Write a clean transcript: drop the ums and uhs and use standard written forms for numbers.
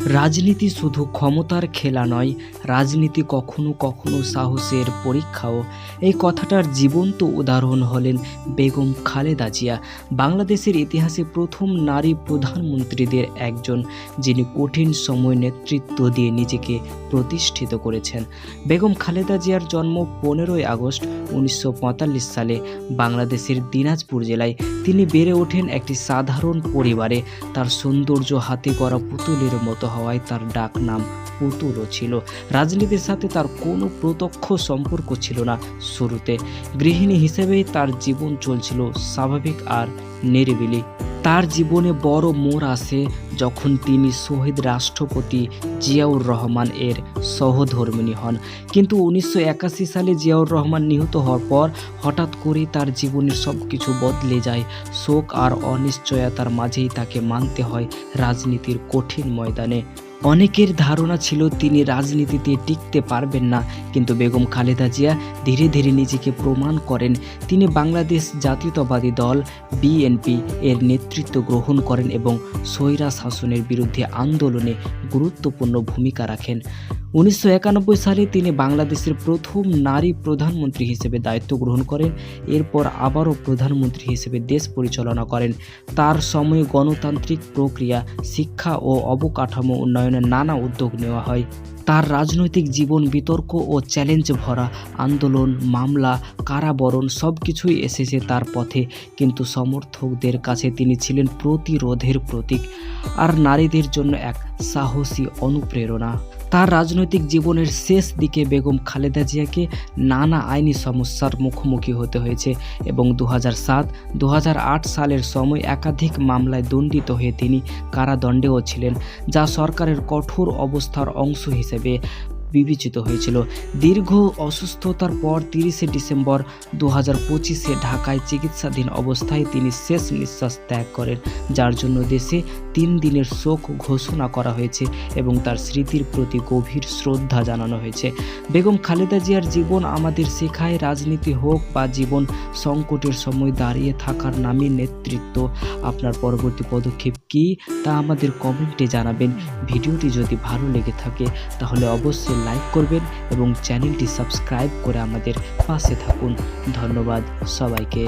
রাজনীতি শুধু ক্ষমতার খেলা নয়, রাজনীতি কখনো কখনো সাহসের পরীক্ষাও। এই কথাটার জীবন্ত উদাহরণ হলেন বেগম খালেদা জিয়া, বাংলাদেশের ইতিহাসে প্রথম নারী প্রধানমন্ত্রীদের একজন, যিনি কঠিন সময় নেতৃত্ব দিয়ে নিজেকে প্রতিষ্ঠিত করেছেন। বেগম খালেদা জিয়ার জন্ম 15ই আগস্ট 1945 সালে বাংলাদেশের দিনাজপুর জেলায়। তিনি বেড়ে ওঠেন একটি সাধারণ পরিবারে। তার সৌন্দর্য হাতে গড়া পুতুলের মতো হওয়ায় তার ডাক নাম পুতুলও ছিল। রাজনীতির সাথে তার কোনো প্রত্যক্ষ সম্পর্ক ছিল না। শুরুতে গৃহিণী হিসেবেই তার জীবন চলছিল স্বাভাবিক আর নিরিবিলি। তার জীবনে বড় মোড় আসে যখন তিনি শহীদ রাষ্ট্রপতি জিয়াউর রহমান এর সহধর্মিণী হন। কিন্তু 1981 সালে জিয়াউর রহমান নিহত হওয়ার পর হঠাৎ করেই তার জীবনের সব কিছু বদলে যায়। শোক আর অনিশ্চয়তার মাঝেই তাকে মানতে হয় রাজনীতির কঠিন ময়দানে। অনেকের ধারণা ছিল তিনি রাজনীতিতে টিকতে পারবেন না, কিন্তু বেগম খালেদা জিয়া ধীরে ধীরে নিজেকে প্রমাণ করেন। তিনি বাংলাদেশ জাতীয়তাবাদী দল বিএনপি এর নেতৃত্ব গ্রহণ করেন এবং স্বৈরা শাসনের বিরুদ্ধে আন্দোলনে গুরুত্বপূর্ণ ভূমিকা রাখেন। 1991 সালে তিনি বাংলাদেশের প্রথম নারী প্রধানমন্ত্রী হিসেবে দায়িত্ব গ্রহণ করেন। এরপর আবারও প্রধানমন্ত্রী হিসেবে দেশ পরিচালনা করেন। তার সময়ে গণতান্ত্রিক প্রক্রিয়া, শিক্ষা ও অবকাঠামো উন্নয়নের নানা উদ্যোগ নেওয়া হয়। তার রাজনৈতিক জীবন বিতর্ক ও চ্যালেঞ্জ ভরা। আন্দোলন, মামলা, কারাবরণ সব কিছুই এসেছে তার পথে, কিন্তু সমর্থকদের কাছে তিনি ছিলেন প্রতিরোধের প্রতীক আর নারীদের জন্য এক সাহসী অনুপ্রেরণা। তার রাজনৈতিক জীবনের শেষ দিকে বেগম খালেদা জিয়াকে নানা আইনি সমস্যার মুখোমুখি হতে হয়েছে এবং 2007-2008 সালের সময় একাধিক মামলায় দণ্ডিত হয়ে তিনি কারাদণ্ডেও ছিলেন, যা সরকারের কঠোর অবস্থার অংশ হিসেবে বিবেচিত হয়েছিল। দীর্ঘ অসুস্থতার পর 30 ডিসেম্বর 2025 ঢাকায় চিকিৎসাধীন অবস্থায় তিনি শেষ নিঃশ্বাস ত্যাগ করেন, যার জন্য দেশে 3 দিনের শোক ঘোষণা করা হয়েছে এবং তার স্মৃতির প্রতি গভীর শ্রদ্ধা জানানো হয়েছে। বেগম খালেদা জিয়ার জীবন আমাদের শেখায়, রাজনীতি হোক বা জীবন সংকটের সময় দাঁড়িয়ে থাকার নামে নেতৃত্ব। আপনার পরবর্তী পদক্ষেপ কী তা আমাদের কমেন্টে জানাবেন। ভিডিওটি যদি ভালো লেগে থাকে তাহলে অবশ্যই লাইক করবেন এবং চ্যানেলটি সাবস্ক্রাইব করে আমাদের পাশে থাকুন। ধন্যবাদ সবাইকে।